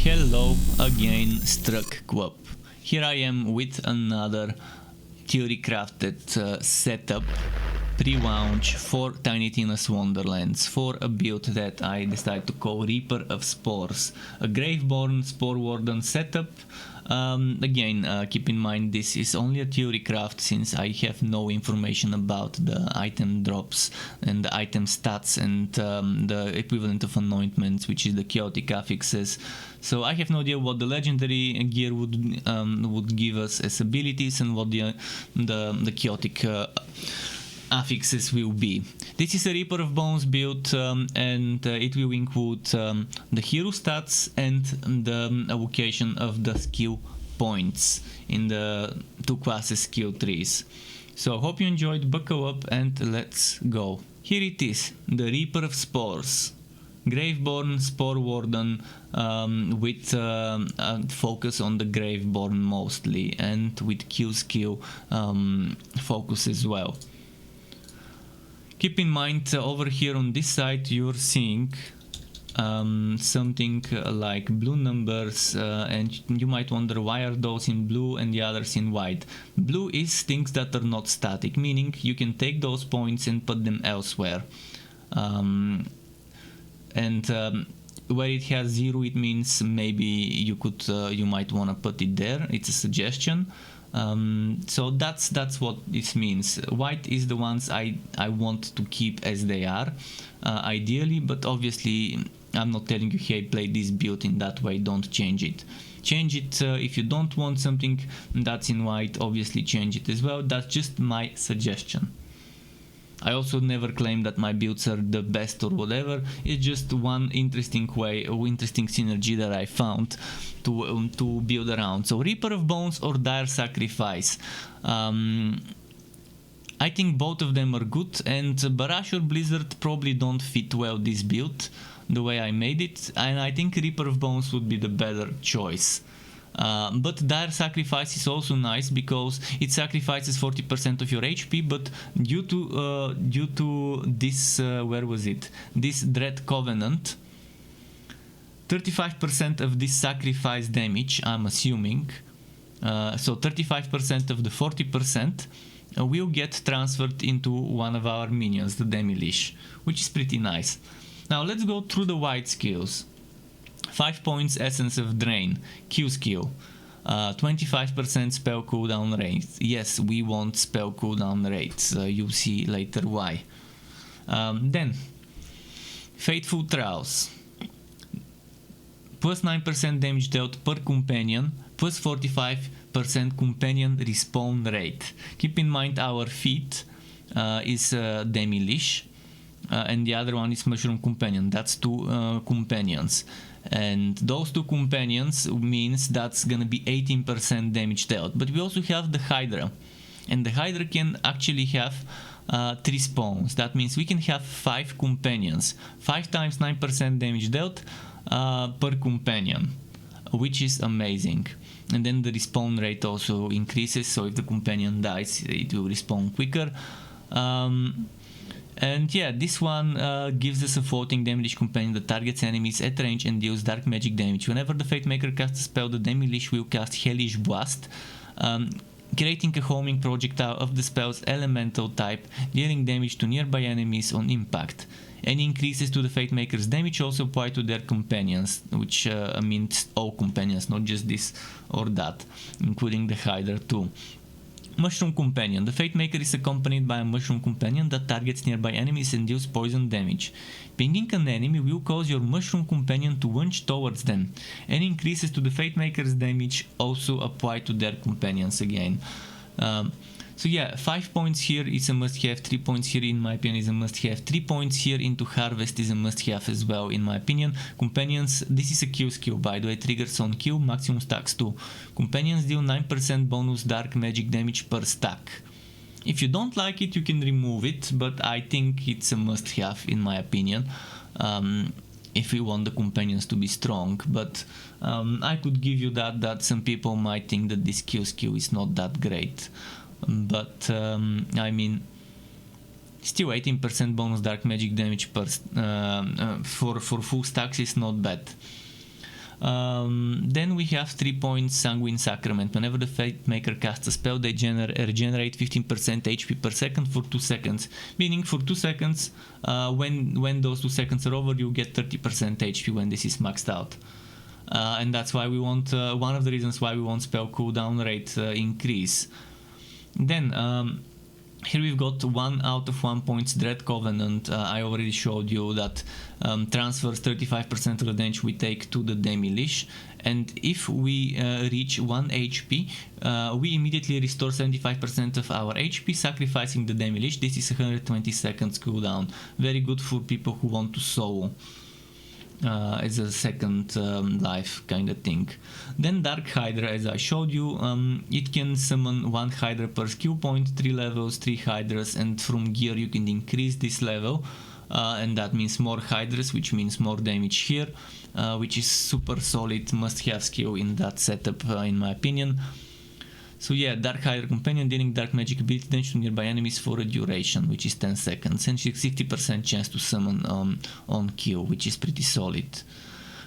Hello again, Struck Quap. Here I am with another theory crafted setup pre-launch for Tiny Tina's Wonderlands for a build that I decided to call Reaper of Spores, a Graveborn Spore Warden setup. Again, keep in mind this is only a theory craft since I have no information about the item drops and the item stats and the equivalent of anointments, which is the chaotic affixes. So I have no idea what the legendary gear would give us as abilities and what the chaotic affixes will be. This is a Reaper of Bones build and it will include the hero stats and the allocation of the skill points in the two classes skill trees. So hope you enjoyed, buckle up and let's go. Here it is, the Reaper of Spores. Graveborn Spore Warden with focus on the Graveborn mostly and with Q skill focus as well. Keep in mind over here on this side you're seeing something like blue numbers and you might wonder why are those in blue and the others in white. Blue is things that are not static, meaning you can take those points and put them elsewhere. Where it has 0 it means maybe you might want to put it there. It's a suggestion. So that's what this means. White is the ones I want to keep as they are, ideally, but obviously I'm not telling you, hey, play this build in that way, don't change it. Change it if you don't want something that's in white, obviously change it as well. That's just my suggestion. I also never claim that my builds are the best or whatever. It's just one interesting way or interesting synergy that I found to build around. So Reaper of Bones or Dire Sacrifice. I think both of them are good, and Barrage or Blizzard probably don't fit well this build the way I made it, and I think Reaper of Bones would be the better choice. But Dire Sacrifice is also nice because it sacrifices 40% of your HP, but due to this where was it? This Dread Covenant, 35% of this sacrifice damage, I'm assuming, so 35% of the 40% will get transferred into one of our minions, the demi-lich, which is pretty nice. Now let's go through the white skills. 5 points Essence of Drain, Q skill, 25% spell cooldown rate. Yes, we want spell cooldown rates, you'll see later why. Then, Fateful Trials, plus 9% damage dealt per companion, plus 45% companion respawn rate. Keep in mind our feat is demi-lich, and the other one is Mushroom Companion. That's two companions. And those two companions means that's gonna be 18% damage dealt. But we also have the Hydra, and the Hydra can actually have 3 spawns. That means we can have 5 companions, 5 times 9% damage dealt per companion, which is amazing. And then the respawn rate also increases, so if the companion dies it will respawn quicker. And yeah, this one gives us a floating demi-lich companion that targets enemies at range and deals dark magic damage. Whenever the Fate Maker casts a spell, the demi-lich will cast Hellish Blast, creating a homing projectile of the spell's elemental type, dealing damage to nearby enemies on impact. Any increases to the Fate Maker's damage also apply to their companions, which means all companions, not just this or that, including the Hydra too. Mushroom Companion. The Fate Maker is accompanied by a Mushroom Companion that targets nearby enemies and deals poison damage. Pinging an enemy will cause your Mushroom Companion to lunge towards them. Any increases to the Fate Maker's damage also apply to their companions again. So yeah, 5 points here is a must-have, 3 points here in my opinion is a must-have, 3 points here into Harvest is a must-have as well in my opinion. Companions, this is a Q skill by the way, triggers on Q, maximum stacks 2. Companions deal 9% bonus dark magic damage per stack. If you don't like it you can remove it, but I think it's a must-have in my opinion. If we want the companions to be strong, but I could give you that some people might think that this Q skill is not that great. But I mean, still 18% bonus dark magic damage per for full stacks is not bad. Then we have 3 points Sanguine Sacrament. Whenever the Fate Maker casts a spell, they regenerate 15% HP per second for 2 seconds. Meaning for 2 seconds, when those 2 seconds are over, you get 30% HP when this is maxed out. And that's why we want, one of the reasons why we want spell cooldown rate increase. Then, here we've got 1 out of 1 points Dread Covenant. I already showed you that transfers 35% of the damage we take to the demi-lich, and if we reach 1 HP, we immediately restore 75% of our HP, sacrificing the demi-lich. This is 120 seconds cooldown. Very good for people who want to solo. As a second life kind of thing. Then Dark Hydra, as I showed you, it can summon 1 Hydra per skill point, 3 levels, 3 Hydras, and from gear you can increase this level, and that means more Hydras, which means more damage here, which is super solid, must-have skill in that setup, in my opinion. So yeah, Dark Hydra Companion dealing dark magic ability damage to nearby enemies for a duration, which is 10 seconds, and 60% chance to summon on kill, which is pretty solid.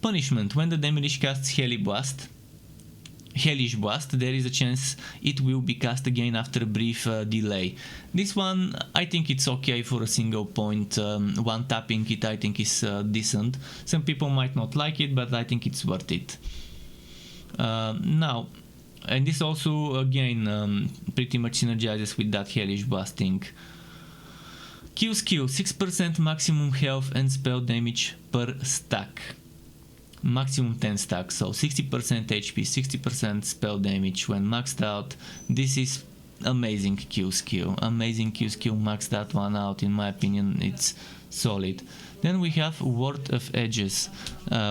Punishment: when the demi-lich casts Hellish Blast, there is a chance it will be cast again after a brief delay. This one, I think it's okay for a single point, one tapping it I think is decent. Some people might not like it, but I think it's worth it. Now, and this also, again, pretty much synergizes with that Hellish Blasting. Q skill, 6% maximum health and spell damage per stack. Maximum 10 stacks, so 60% HP, 60% spell damage when maxed out. This is amazing Q skill. Amazing Q skill, maxed that one out, in my opinion, it's solid. Then we have Ward of Edges,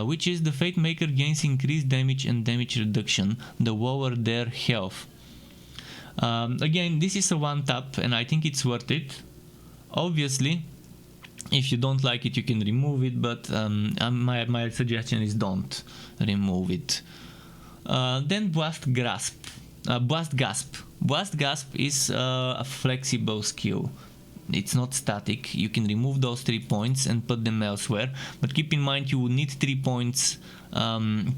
which is the Fate Maker gains increased damage and damage reduction the lower their health. Again, this is a one tap and I think it's worth it. Obviously, if you don't like it you can remove it, but my suggestion is don't remove it. Then Blast Gasp. Blast Gasp is a flexible skill. It's not static. You can remove those 3 points and put them elsewhere, but keep in mind you will need 3 points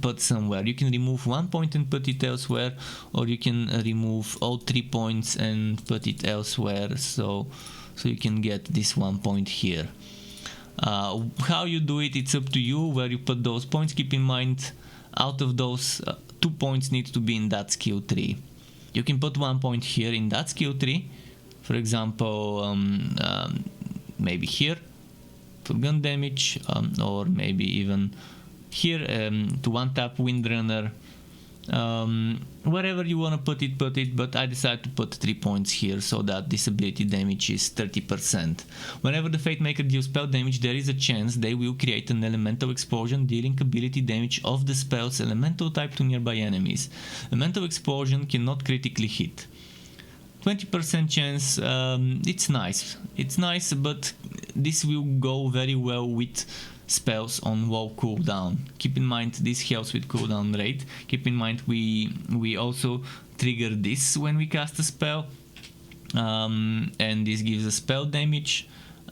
put somewhere. You can remove 1 point and put it elsewhere, or you can remove all 3 points and put it elsewhere, so you can get this 1 point here. How you do it, it's up to you where you put those points. Keep in mind, out of those 2 points need to be in that skill tree. You can put 1 point here in that skill tree, for example, maybe here for gun damage, or maybe even here to one tap Windrunner. Wherever you want to put it, but I decided to put 3 points here so that this ability damage is 30%. Whenever the Fate Maker deals spell damage, there is a chance they will create an elemental explosion dealing ability damage of the spell's elemental type to nearby enemies. Elemental explosion cannot critically hit. 20% chance, it's nice, but this will go very well with spells on low cooldown. Keep in mind this helps with cooldown rate. Keep in mind we also trigger this when we cast a spell, and this gives a spell damage,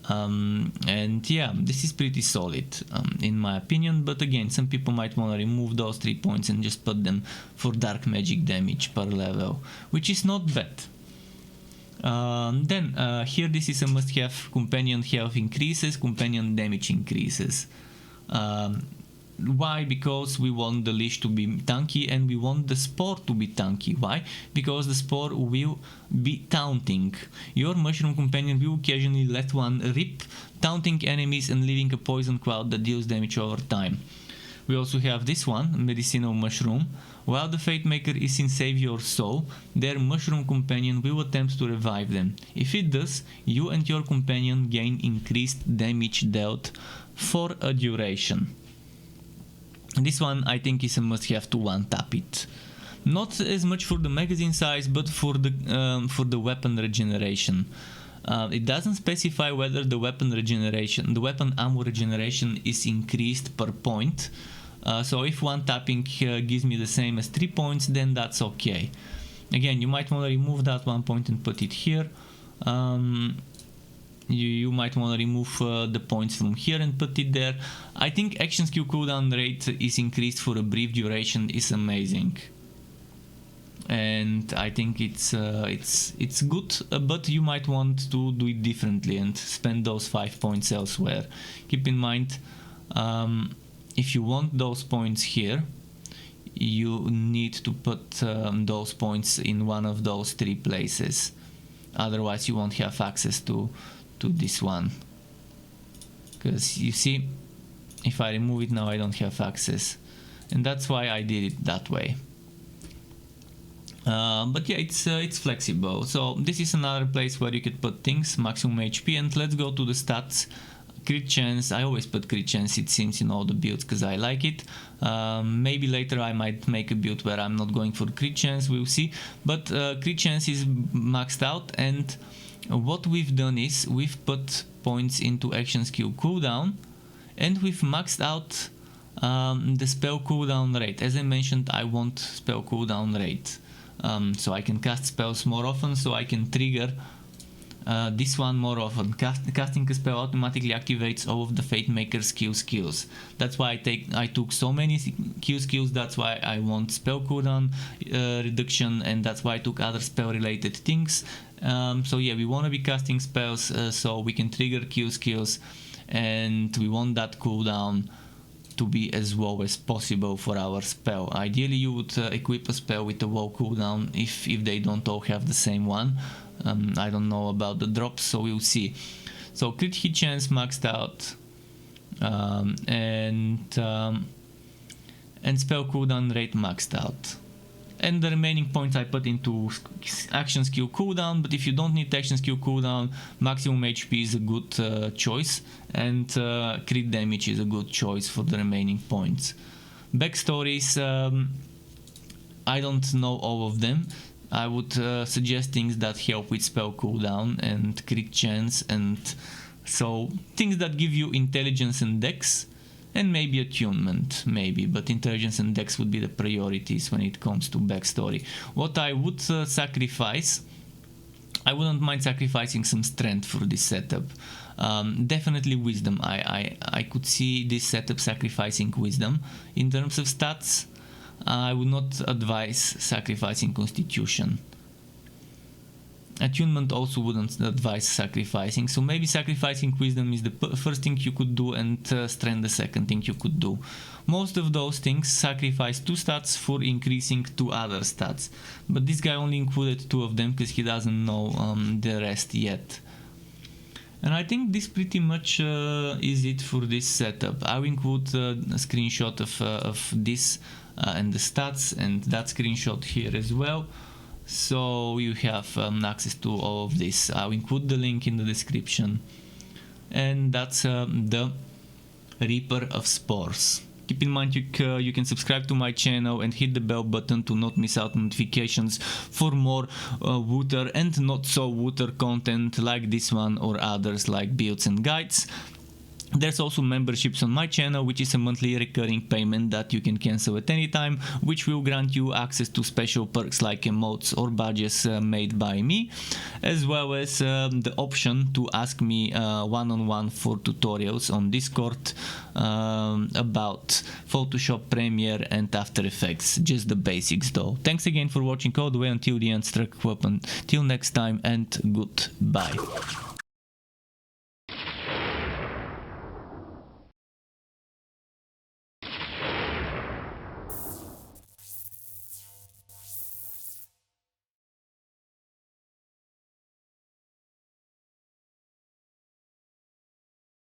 and yeah, this is pretty solid in my opinion, but again, some people might want to remove those 3 points and just put them for dark magic damage per level, which is not bad. Then here this is a must-have: companion health increases, companion damage increases. Why? Because we want the leash to be tanky and we want the spore to be tanky. Why? Because the spore will be taunting. Your mushroom companion will occasionally let one rip, taunting enemies and leaving a poison cloud that deals damage over time. We also have this one, Medicinal Mushroom. While the Fate Maker is in Save Your Soul, their mushroom companion will attempt to revive them. If it does, you and your companion gain increased damage dealt for a duration. This one I think is a must-have to one-tap it. Not as much for the magazine size, but for the weapon regeneration. It doesn't specify whether the weapon ammo regeneration is increased per point. So if one tapping gives me the same as 3 points, then that's okay. Again, you might want to remove that 1 point and put it here. you might want to remove the points from here and put it there. I think action skill cooldown rate is increased for a brief duration is amazing, and I think it's good, but you might want to do it differently and spend those 5 points elsewhere. Keep in mind, if you want those points here, you need to put those points in one of those 3 places, otherwise you won't have access to this one, because you see, if I remove it now I don't have access, and that's why I did it that way. But yeah, it's flexible. So this is another place where you could put things, maximum HP, and let's go to the stats. Crit chance, I always put crit chance, it seems, in all the builds because I like it. Maybe later I might make a build where I'm not going for crit chance, we'll see. But crit chance is maxed out, and what we've done is we've put points into action skill cooldown, and we've maxed out the spell cooldown rate. As I mentioned, I want spell cooldown rate. So I can cast spells more often, so I can trigger this one more often. Casting a spell automatically activates all of the Fate Maker's skills. That's why I took so many Q skills, that's why I want spell cooldown reduction, and that's why I took other spell related things. So yeah, we want to be casting spells so we can trigger Q skills, and we want that cooldown to be as low as possible for our spell. Ideally you would equip a spell with a low cooldown if they don't all have the same one. I don't know about the drops, so we'll see. So crit hit chance maxed out, and spell cooldown rate maxed out. And the remaining points I put into action skill cooldown, but if you don't need action skill cooldown, maximum HP is a good choice, and crit damage is a good choice for the remaining points. Backstories, I don't know all of them. I would suggest things that help with spell cooldown and crit chance, and so things that give you intelligence and dex, and maybe attunement, maybe, but intelligence and dex would be the priorities when it comes to backstory. What I would sacrifice, I wouldn't mind sacrificing some strength for this setup. Definitely wisdom. I could see this setup sacrificing wisdom. In terms of stats, I would not advise sacrificing constitution. Attunement also wouldn't advise sacrificing, so maybe sacrificing wisdom is the first thing you could do, and strength the second thing you could do. Most of those things sacrifice 2 stats for increasing 2 other stats, but this guy only included 2 of them because he doesn't know the rest yet. And I think this pretty much is it for this setup. I'll include a screenshot of this and the stats, and that screenshot here as well, so you have access to all of this. I'll include the link in the description, and that's the Reaper of Spores. Keep in mind you can subscribe to my channel and hit the bell button to not miss out notifications for more Wooter and not so Wooter content like this one or others like builds and guides. There's also memberships on my channel, which is a monthly recurring payment that you can cancel at any time, which will grant you access to special perks like emotes or badges made by me, as well as the option to ask me one-on-one for tutorials on Discord about Photoshop, Premiere and After Effects, just the basics though. Thanks again for watching all the way until the end, Struck Weapon. Till next time, and goodbye.